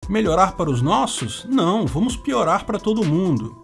Melhorar para os nossos? Não, vamos piorar para todo mundo.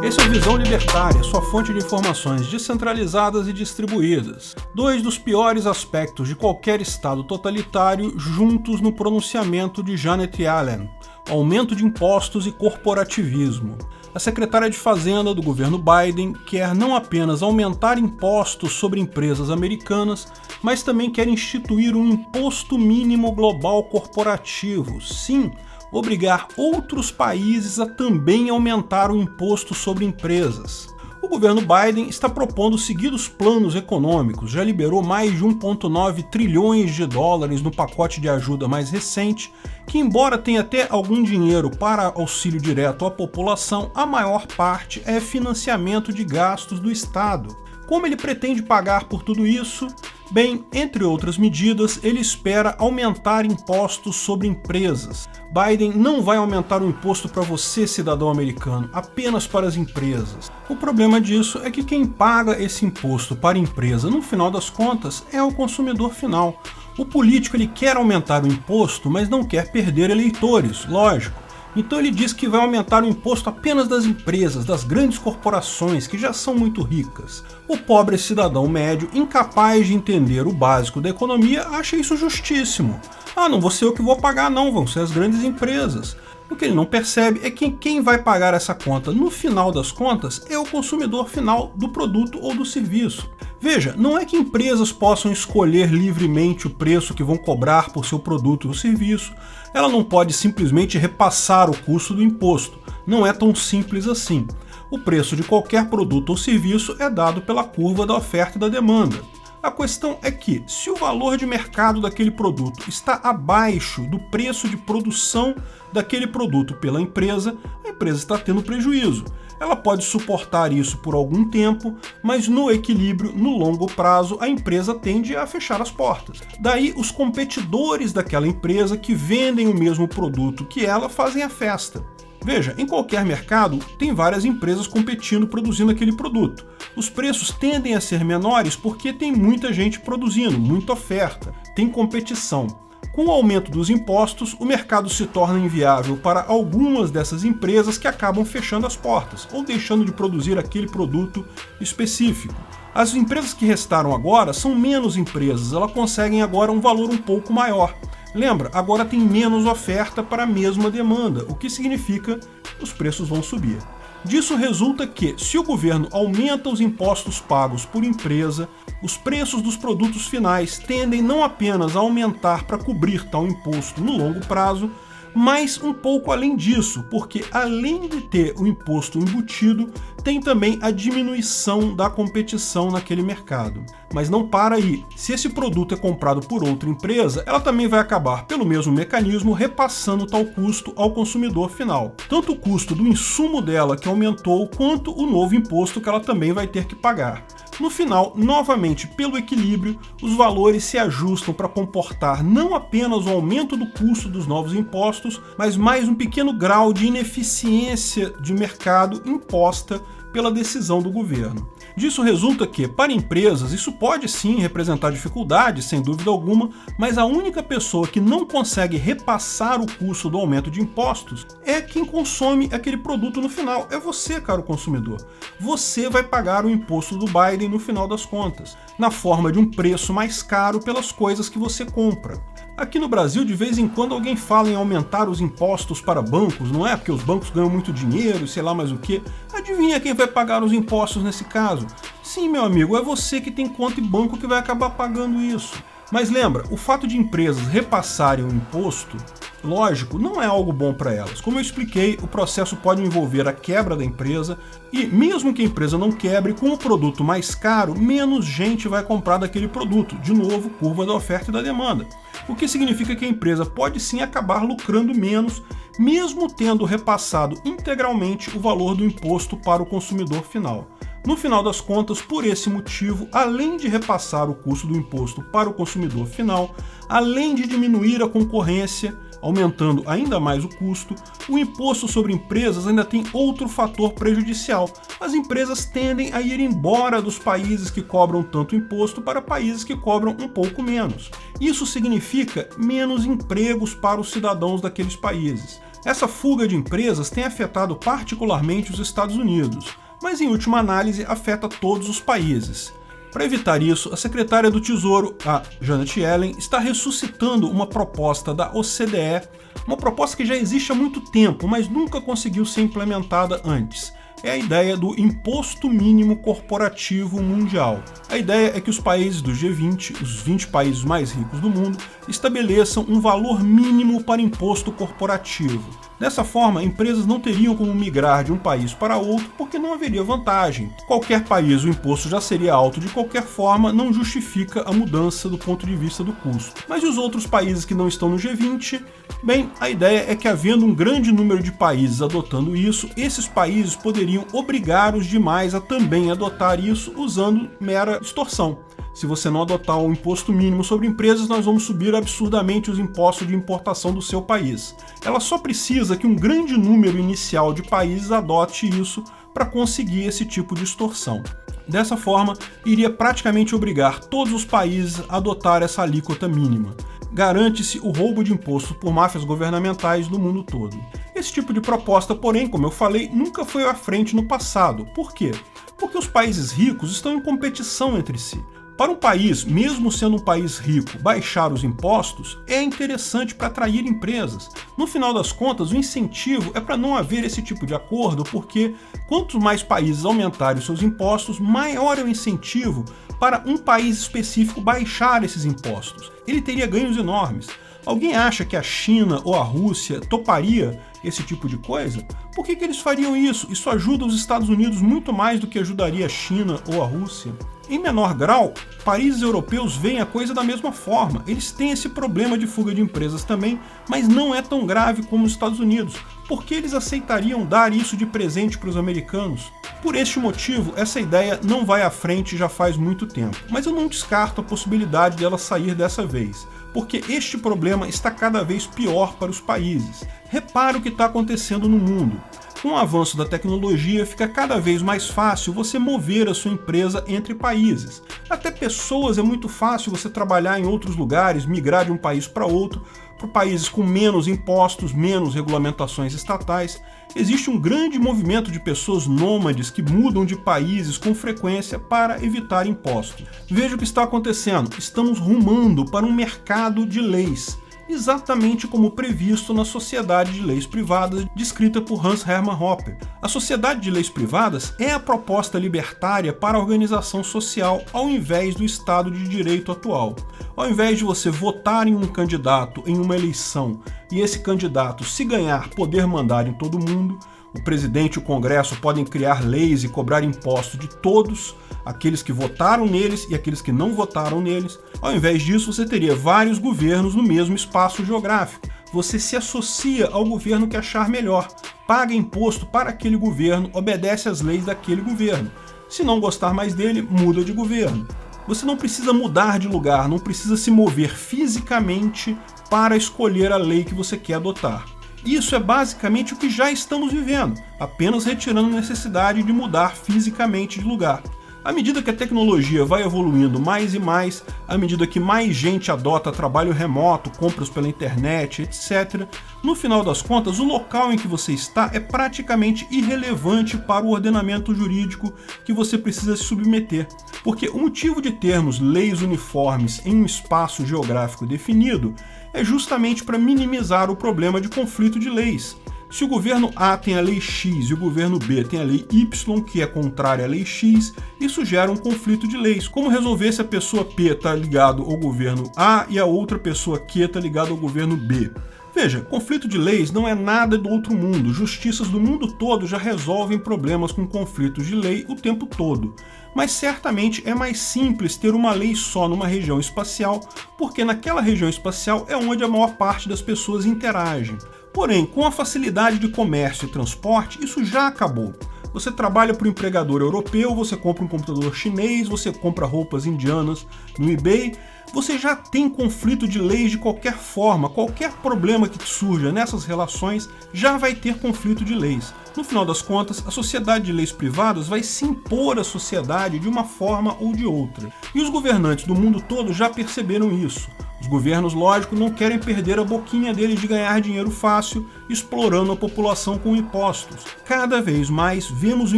Esse é o Visão Libertária, sua fonte de informações descentralizadas e distribuídas. Dois dos piores aspectos de qualquer Estado totalitário juntos no pronunciamento de Janet Yellen: aumento de impostos e corporativismo. A secretária de Fazenda do governo Biden quer não apenas aumentar impostos sobre empresas americanas, mas também quer instituir um imposto mínimo global corporativo. Sim, obrigar outros países a também aumentar o imposto sobre empresas. O governo Biden está propondo seguidos planos econômicos, já liberou mais de 1,9 trilhões de dólares no pacote de ajuda mais recente, que embora tenha até algum dinheiro para auxílio direto à população, a maior parte é financiamento de gastos do Estado. Como ele pretende pagar por tudo isso? Bem, entre outras medidas, ele espera aumentar impostos sobre empresas. Biden não vai aumentar o imposto para você, cidadão americano, apenas para as empresas. O problema disso é que quem paga esse imposto para a empresa, no final das contas, é o consumidor final. O político ele quer aumentar o imposto, mas não quer perder eleitores, lógico. Então ele diz que vai aumentar o imposto apenas das empresas, das grandes corporações, que já são muito ricas. O pobre cidadão médio, incapaz de entender o básico da economia, acha isso justíssimo. Ah, não vou ser eu que vou pagar não, vão ser as grandes empresas. O que ele não percebe é que quem vai pagar essa conta, no final das contas, é o consumidor final do produto ou do serviço. Veja, não é que empresas possam escolher livremente o preço que vão cobrar por seu produto ou serviço. Ela não pode simplesmente repassar o custo do imposto. Não é tão simples assim. O preço de qualquer produto ou serviço é dado pela curva da oferta e da demanda. A questão é que, se o valor de mercado daquele produto está abaixo do preço de produção daquele produto pela empresa, a empresa está tendo prejuízo. Ela pode suportar isso por algum tempo, mas no equilíbrio, no longo prazo, a empresa tende a fechar as portas. Daí, os competidores daquela empresa que vendem o mesmo produto que ela fazem a festa. Veja, em qualquer mercado, tem várias empresas competindo, produzindo aquele produto. Os preços tendem a ser menores porque tem muita gente produzindo, muita oferta, tem competição. Com o aumento dos impostos, o mercado se torna inviável para algumas dessas empresas que acabam fechando as portas ou deixando de produzir aquele produto específico. As empresas que restaram agora são menos empresas, elas conseguem agora um valor um pouco maior. Lembra, agora tem menos oferta para a mesma demanda, o que significa que os preços vão subir. Disso resulta que, se o governo aumenta os impostos pagos por empresa, os preços dos produtos finais tendem não apenas a aumentar para cobrir tal imposto no longo prazo, mas um pouco além disso, porque além de ter o imposto embutido, tem também a diminuição da competição naquele mercado. Mas não para aí. Se esse produto é comprado por outra empresa, ela também vai acabar, pelo mesmo mecanismo, repassando tal custo ao consumidor final. Tanto o custo do insumo dela, que aumentou, quanto o novo imposto que ela também vai ter que pagar. No final, novamente, pelo equilíbrio, os valores se ajustam para comportar não apenas o aumento do custo dos novos impostos, mas mais um pequeno grau de ineficiência de mercado imposta pela decisão do governo. Disso resulta que, para empresas, isso pode sim representar dificuldades, sem dúvida alguma, mas a única pessoa que não consegue repassar o custo do aumento de impostos é quem consome aquele produto no final. É você, caro consumidor. Você vai pagar o imposto do Biden no final das contas, na forma de um preço mais caro pelas coisas que você compra. Aqui no Brasil, de vez em quando, alguém fala em aumentar os impostos para bancos, não é? Porque os bancos ganham muito dinheiro e sei lá mais o que. Adivinha quem vai pagar os impostos nesse caso? Sim, meu amigo, é você que tem conta em banco que vai acabar pagando isso. Mas lembra, o fato de empresas repassarem o imposto, lógico, não é algo bom para elas. Como eu expliquei, o processo pode envolver a quebra da empresa e, mesmo que a empresa não quebre, com o produto mais caro, menos gente vai comprar daquele produto. De novo, curva da oferta e da demanda. O que significa que a empresa pode sim acabar lucrando menos, mesmo tendo repassado integralmente o valor do imposto para o consumidor final. No final das contas, por esse motivo, além de repassar o custo do imposto para o consumidor final, além de diminuir a concorrência, aumentando ainda mais o custo, o imposto sobre empresas ainda tem outro fator prejudicial. As empresas tendem a ir embora dos países que cobram tanto imposto para países que cobram um pouco menos. Isso significa menos empregos para os cidadãos daqueles países. Essa fuga de empresas tem afetado particularmente os Estados Unidos, mas em última análise afeta todos os países. Para evitar isso, a secretária do Tesouro, a Janet Yellen, está ressuscitando uma proposta da OCDE, uma proposta que já existe há muito tempo, mas nunca conseguiu ser implementada antes. É a ideia do Imposto Mínimo Corporativo Mundial. A ideia é que os países do G20, os 20 países mais ricos do mundo, estabeleçam um valor mínimo para imposto corporativo. Dessa forma, empresas não teriam como migrar de um país para outro porque não haveria vantagem. Qualquer país, o imposto já seria alto de qualquer forma, não justifica a mudança do ponto de vista do custo. Mas e os outros países que não estão no G20? Bem, a ideia é que, havendo um grande número de países adotando isso, esses países poderiam obrigar os demais a também adotar isso usando mera extorsão. Se você não adotar um imposto mínimo sobre empresas, nós vamos subir absurdamente os impostos de importação do seu país. Ela só precisa que um grande número inicial de países adote isso para conseguir esse tipo de extorsão. Dessa forma, iria praticamente obrigar todos os países a adotar essa alíquota mínima. Garante-se o roubo de imposto por máfias governamentais no mundo todo. Esse tipo de proposta, porém, como eu falei, nunca foi à frente no passado. Por quê? Porque os países ricos estão em competição entre si. Para um país, mesmo sendo um país rico, baixar os impostos é interessante para atrair empresas. No final das contas, o incentivo é para não haver esse tipo de acordo, porque quanto mais países aumentarem os seus impostos, maior é o incentivo para um país específico baixar esses impostos. Ele teria ganhos enormes. Alguém acha que a China ou a Rússia toparia esse tipo de coisa? Por que eles fariam isso? Isso ajuda os Estados Unidos muito mais do que ajudaria a China ou a Rússia. Em menor grau, países europeus veem a coisa da mesma forma. Eles têm esse problema de fuga de empresas também, mas não é tão grave como os Estados Unidos. Por que eles aceitariam dar isso de presente para os americanos? Por este motivo, essa ideia não vai à frente já faz muito tempo. Mas eu não descarto a possibilidade dela sair dessa vez, porque este problema está cada vez pior para os países. Repare o que está acontecendo no mundo. Com o avanço da tecnologia, fica cada vez mais fácil você mover a sua empresa entre países. Até pessoas é muito fácil você trabalhar em outros lugares, migrar de um país para outro, para países com menos impostos, menos regulamentações estatais. Existe um grande movimento de pessoas nômades que mudam de países com frequência para evitar impostos. Veja o que está acontecendo. Estamos rumando para um mercado de leis, exatamente como previsto na Sociedade de Leis Privadas, descrita por Hans Hermann Hoppe. A Sociedade de Leis Privadas é a proposta libertária para a organização social ao invés do Estado de Direito atual. Ao invés de você votar em um candidato em uma eleição e esse candidato, se ganhar, poder mandar em todo mundo, o presidente e o Congresso podem criar leis e cobrar impostos de todos, aqueles que votaram neles e aqueles que não votaram neles. Ao invés disso, você teria vários governos no mesmo espaço geográfico. Você se associa ao governo que achar melhor, paga imposto para aquele governo, obedece às leis daquele governo. Se não gostar mais dele, muda de governo. Você não precisa mudar de lugar, não precisa se mover fisicamente para escolher a lei que você quer adotar. Isso é basicamente o que já estamos vivendo, apenas retirando a necessidade de mudar fisicamente de lugar. À medida que a tecnologia vai evoluindo mais e mais, à medida que mais gente adota trabalho remoto, compras pela internet, etc., no final das contas, o local em que você está é praticamente irrelevante para o ordenamento jurídico que você precisa se submeter, porque o motivo de termos leis uniformes em um espaço geográfico definido é justamente para minimizar o problema de conflito de leis. Se o governo A tem a lei X e o governo B tem a lei Y, que é contrária à lei X, isso gera um conflito de leis. Como resolver se a pessoa P está ligado ao governo A e a outra pessoa Q está ligada ao governo B? Veja, conflito de leis não é nada do outro mundo. Justiças do mundo todo já resolvem problemas com conflitos de lei o tempo todo. Mas certamente é mais simples ter uma lei só numa região espacial, porque naquela região espacial é onde a maior parte das pessoas interagem. Porém, com a facilidade de comércio e transporte, isso já acabou. Você trabalha para um empregador europeu, você compra um computador chinês, você compra roupas indianas no eBay, você já tem conflito de leis de qualquer forma, qualquer problema que surja nessas relações já vai ter conflito de leis. No final das contas, a sociedade de leis privadas vai se impor à sociedade de uma forma ou de outra. E os governantes do mundo todo já perceberam isso. Os governos, lógico, não querem perder a boquinha deles de ganhar dinheiro fácil, explorando a população com impostos. Cada vez mais vemos o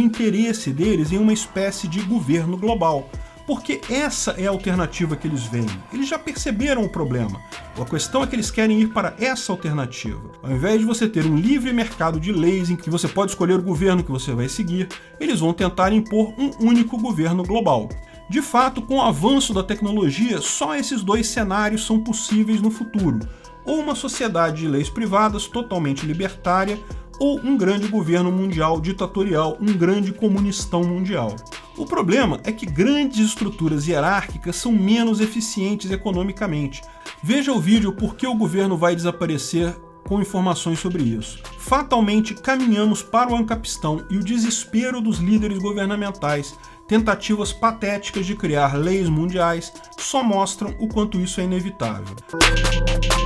interesse deles em uma espécie de governo global, porque essa é a alternativa que eles veem. Eles já perceberam o problema. A questão é que eles querem ir para essa alternativa. Ao invés de você ter um livre mercado de leis em que você pode escolher o governo que você vai seguir, eles vão tentar impor um único governo global. De fato, com o avanço da tecnologia, só esses dois cenários são possíveis no futuro. Ou uma sociedade de leis privadas totalmente libertária, ou um grande governo mundial ditatorial, um grande comunistão mundial. O problema é que grandes estruturas hierárquicas são menos eficientes economicamente. Veja o vídeo Por que o governo vai desaparecer com informações sobre isso. Fatalmente caminhamos para o Ancapistão e o desespero dos líderes governamentais. Tentativas patéticas de criar leis mundiais só mostram o quanto isso é inevitável.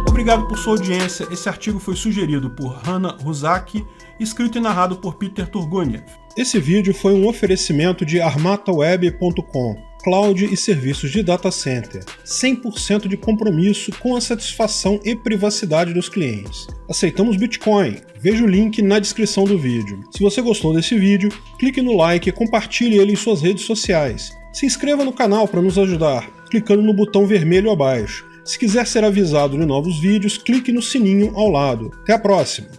Obrigado por sua audiência. Esse artigo foi sugerido por Hannah Hussack, escrito e narrado por Peter Turguniev. Esse vídeo foi um oferecimento de armataweb.com, cloud e serviços de data center, 100% de compromisso com a satisfação e privacidade dos clientes. Aceitamos Bitcoin. Veja o link na descrição do vídeo. Se você gostou desse vídeo, clique no like e compartilhe ele em suas redes sociais. Se inscreva no canal para nos ajudar, clicando no botão vermelho abaixo. Se quiser ser avisado de novos vídeos, clique no sininho ao lado. Até a próxima!